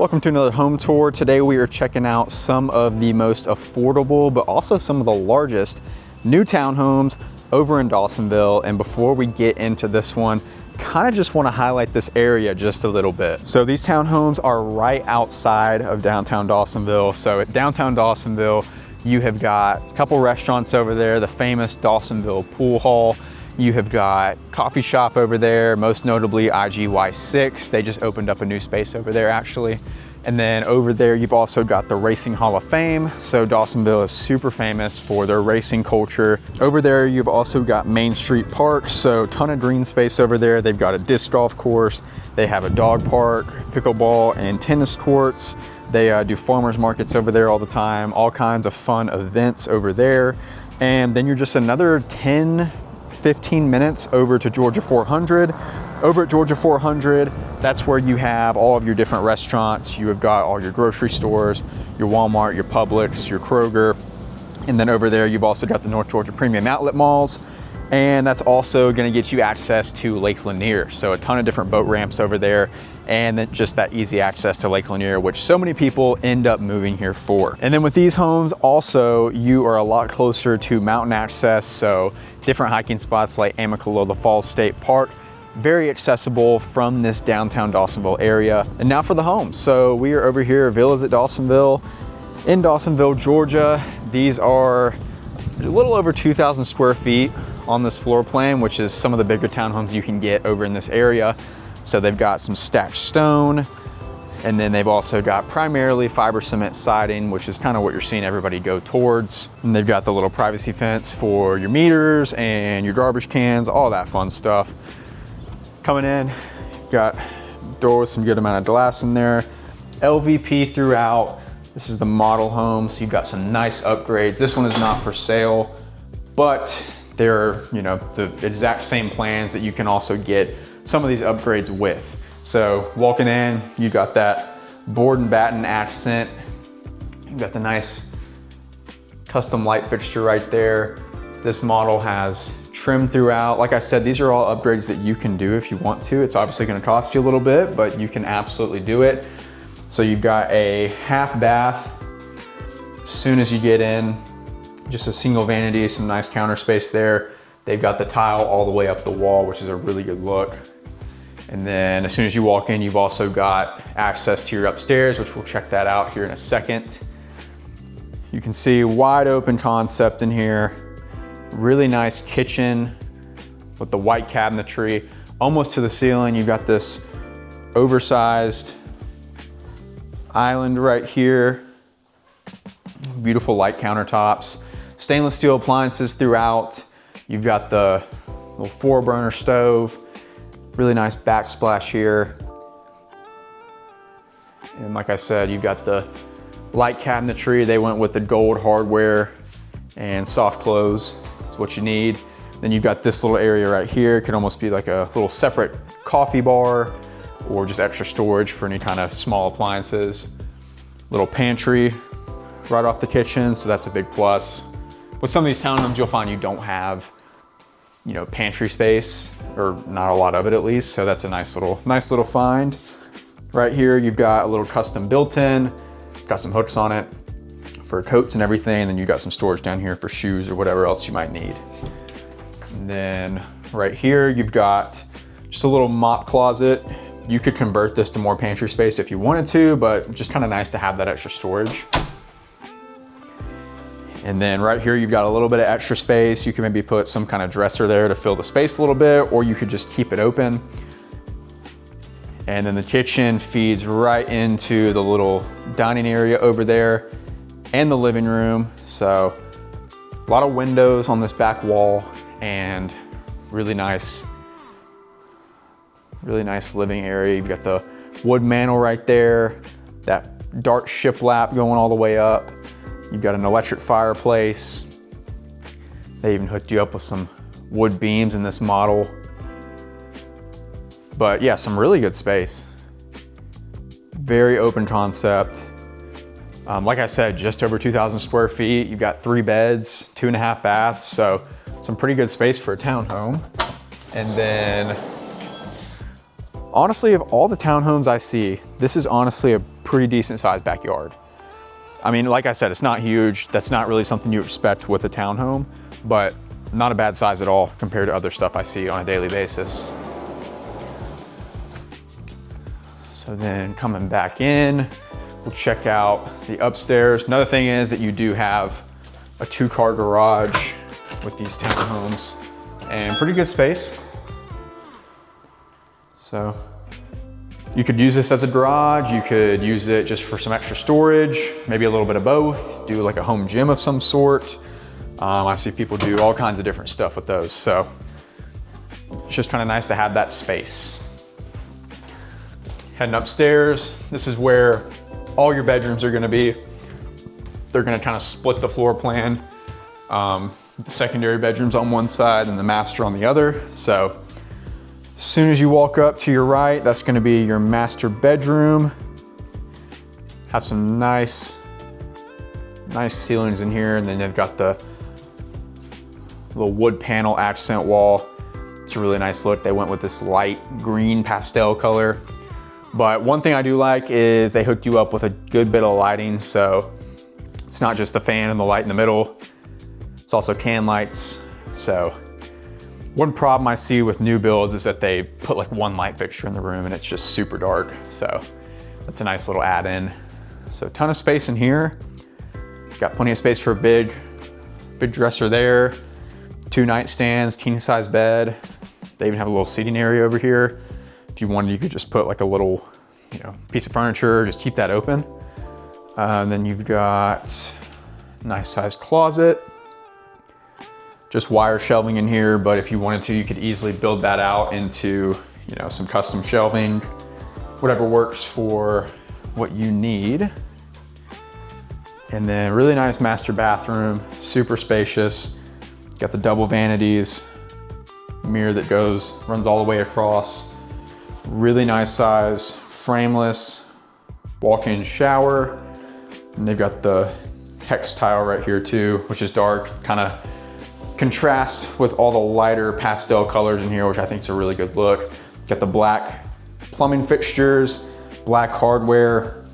Welcome to another home tour. Today we are checking out some of the most affordable, but also some of the largest new townhomes over in Dawsonville. And before we get into this one, kind of just want to highlight this area just a little bit. So these townhomes are right outside of downtown Dawsonville. So at downtown Dawsonville, you have got a couple restaurants over there, the famous Dawsonville Pool Hall. You have got coffee shop over there, most notably IGY6. They just opened up a new space over there actually. And then over there, you've also got the Racing Hall of Fame. So Dawsonville is super famous for their racing culture. Over there, you've also got Main Street Park. So ton of green space over there. They've got a disc golf course. They have a dog park, pickleball and tennis courts. They do farmers markets over there all the time, all kinds of fun events over there. And then you're just another 10-15 minutes over to Georgia 400. Over at Georgia 400, that's where you have all of your different restaurants. You have got all your grocery stores, your Walmart, your Publix, your Kroger. And then over there, you've also got the North Georgia Premium Outlet Malls. And that's also gonna get you access to Lake Lanier. So a ton of different boat ramps over there. And then just that easy access to Lake Lanier, which so many people end up moving here for. And then with these homes, also, you are a lot closer to mountain access. So different hiking spots like Amicalola Falls State Park, very accessible from this downtown Dawsonville area. And now for the homes. So we are over here, Villas at Dawsonville in Dawsonville, Georgia. These are a little over 2,000 square feet on this floor plan, which is some of the bigger townhomes you can get over in this area. So they've got some stacked stone, and then they've also got primarily fiber cement siding, which is kind of what you're seeing everybody go towards. And they've got the little privacy fence for your meters and your garbage cans, all that fun stuff. Coming in, got door with some good amount of glass in there. LVP throughout. This is the model home, so you've got some nice upgrades. This one is not for sale, but they're, the exact same plans that you can also get some of these upgrades with. So walking in, you got that board and batten accent. You've got the nice custom light fixture right there. This model has trim throughout. Like I said, these are all upgrades that you can do if you want to. It's obviously gonna cost you a little bit, but you can absolutely do it. So you've got a half bath. As soon as you get in, just a single vanity, some nice counter space there. They've got the tile all the way up the wall, which is a really good look. And then as soon as you walk in, you've also got access to your upstairs, which we'll check that out here in a second. You can see wide open concept in here. Really nice kitchen with the white cabinetry, almost to the ceiling. You've got this oversized island right here. Beautiful light countertops. Stainless steel appliances throughout. You've got the little 4-burner stove. Really nice backsplash here. And like I said, you've got the light cabinetry. They went with the gold hardware and soft close. That's what you need. Then you've got this little area right here. It could almost be like a little separate coffee bar or just extra storage for any kind of small appliances. Little pantry right off the kitchen, so that's a big plus. With some of these townhomes, you'll find you don't have, pantry space, or not a lot of it at least, so that's a nice little find. Right here, you've got a little custom built-in. It's got some hooks on it for coats and everything, and then you've got some storage down here for shoes or whatever else you might need. And then right here, you've got just a little mop closet. You could convert this to more pantry space if you wanted to, but just kind of nice to have that extra storage. And then right here, you've got a little bit of extra space. You can maybe put some kind of dresser there to fill the space a little bit, or you could just keep it open. And then the kitchen feeds right into the little dining area over there and the living room. So a lot of windows on this back wall and really nice living area. You've got the wood mantel right there, that dark shiplap going all the way up. You've got an electric fireplace. They even hooked you up with some wood beams in this model. But yeah, some really good space. Very open concept. Like I said, just over 2,000 square feet. You've got 3 beds, 2.5 baths, so some pretty good space for a townhome. And then Honestly, of all the townhomes I see, this is honestly a pretty decent sized backyard. I mean, like I said, it's not huge. That's not really something you expect with a townhome, but not a bad size at all compared to other stuff I see on a daily basis. So then coming back in, we'll check out the upstairs. Another thing is that you do have a 2-car garage with these townhomes and pretty good space. So you could use this as a garage. You could use it just for some extra storage, maybe a little bit of both, do like a home gym of some sort. I see people do all kinds of different stuff with those. So it's just kind of nice to have that space. Heading upstairs, this is where all your bedrooms are gonna be. They're gonna kind of split the floor plan. The secondary bedroom's on one side and the master on the other. So as soon as you walk up to your right, that's gonna be your master bedroom. Have some nice ceilings in here, and then they've got the little wood panel accent wall. It's a really nice look. They went with this light green pastel color. But one thing I do like is they hooked you up with a good bit of lighting, so it's not just the fan and the light in the middle, it's also can lights. So one problem I see with new builds is that they put like one light fixture in the room and it's just super dark. So that's a nice little add-in. So a ton of space in here. Got plenty of space for a big dresser there. 2 nightstands, king size bed. They even have a little seating area over here. If you wanted, you could just put like a little, piece of furniture, just keep that open. And then you've got a nice sized closet. Just wire shelving in here, but if you wanted to, you could easily build that out into, some custom shelving, whatever works for what you need. And then really nice master bathroom, super spacious. Got the double vanities, mirror that runs all the way across. Really nice size, frameless walk-in shower. And they've got the hex tile right here too, which is dark, kind of contrasts with all the lighter pastel colors in here, which I think is a really good look. Got the black plumbing fixtures, black hardware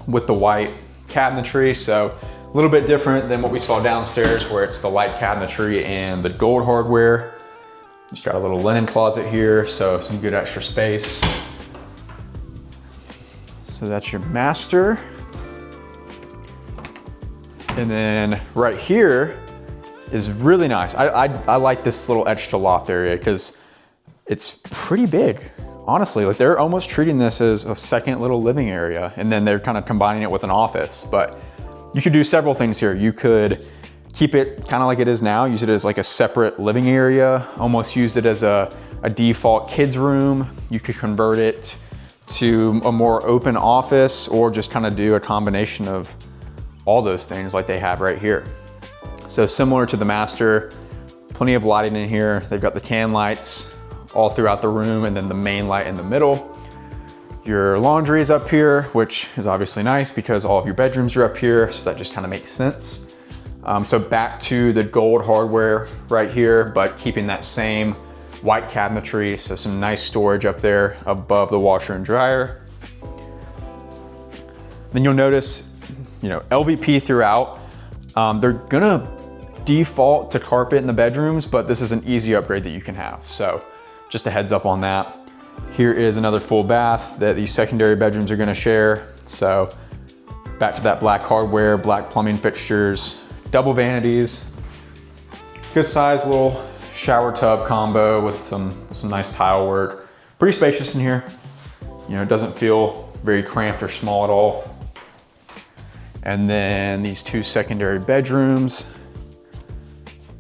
with the white cabinetry. So a little bit different than what we saw downstairs where it's the light cabinetry and the gold hardware. Just got a little linen closet here, so some good extra space. So that's your master. And then right here is really nice. I like this little extra loft area because it's pretty big. Honestly, like they're almost treating this as a second little living area, and then they're kind of combining it with an office. But you could do several things here. You could keep it kind of like it is now, use it as like a separate living area, almost use it as a default kids room. You could convert it to a more open office, or just kind of do a combination of all those things like they have right here. So similar to the master, plenty of lighting in here. They've got the can lights all throughout the room, and then the main light in the middle. Your laundry is up here, which is obviously nice because all of your bedrooms are up here, so that just kind of makes sense. So back to the gold hardware right here, but keeping that same white cabinetry, so some nice storage up there above the washer and dryer. Then you'll notice, LVP throughout. They're gonna default to carpet in the bedrooms, but this is an easy upgrade that you can have. So just a heads up on that. Here is another full bath that these secondary bedrooms are gonna share. So back to that black hardware, black plumbing fixtures, double vanities, good size little shower tub combo with some nice tile work. Pretty spacious in here. It doesn't feel very cramped or small at all. And then these 2 secondary bedrooms.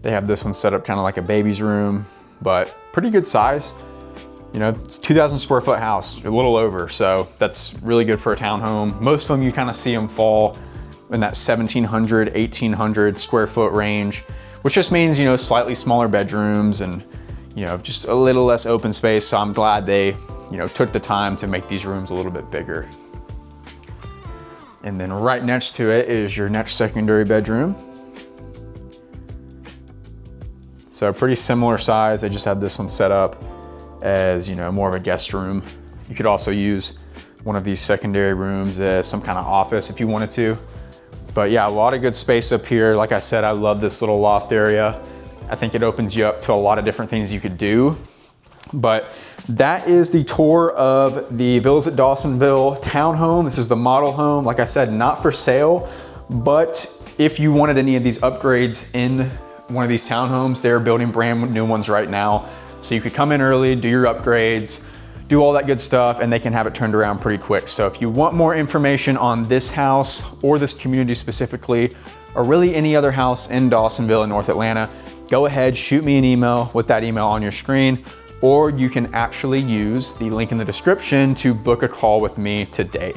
They have this one set up kind of like a baby's room, but pretty good size. It's a 2,000 square foot house, a little over, so that's really good for a townhome. Most of them, you kind of see them fall in that 1,700, 1,800 square foot range, which just means, slightly smaller bedrooms and, just a little less open space. So I'm glad they, took the time to make these rooms a little bit bigger. And then right next to it is your next secondary bedroom. So pretty similar size. They just had this one set up as, more of a guest room, You could also use one of these secondary rooms as some kind of office if you wanted to. But yeah, a lot of good space up here. Like I said, I love this little loft area. I think it opens you up to a lot of different things you could do. But that is the tour of the Villas at Dawsonville townhome. This is the model home. Like I said, not for sale, but if you wanted any of these upgrades in one of these townhomes, they're building brand new ones right now. So you could come in early, do your upgrades, do all that good stuff, and they can have it turned around pretty quick. So if you want more information on this house or this community specifically, or really any other house in Dawsonville in North Atlanta, go ahead, shoot me an email with that email on your screen, or you can actually use the link in the description to book a call with me today.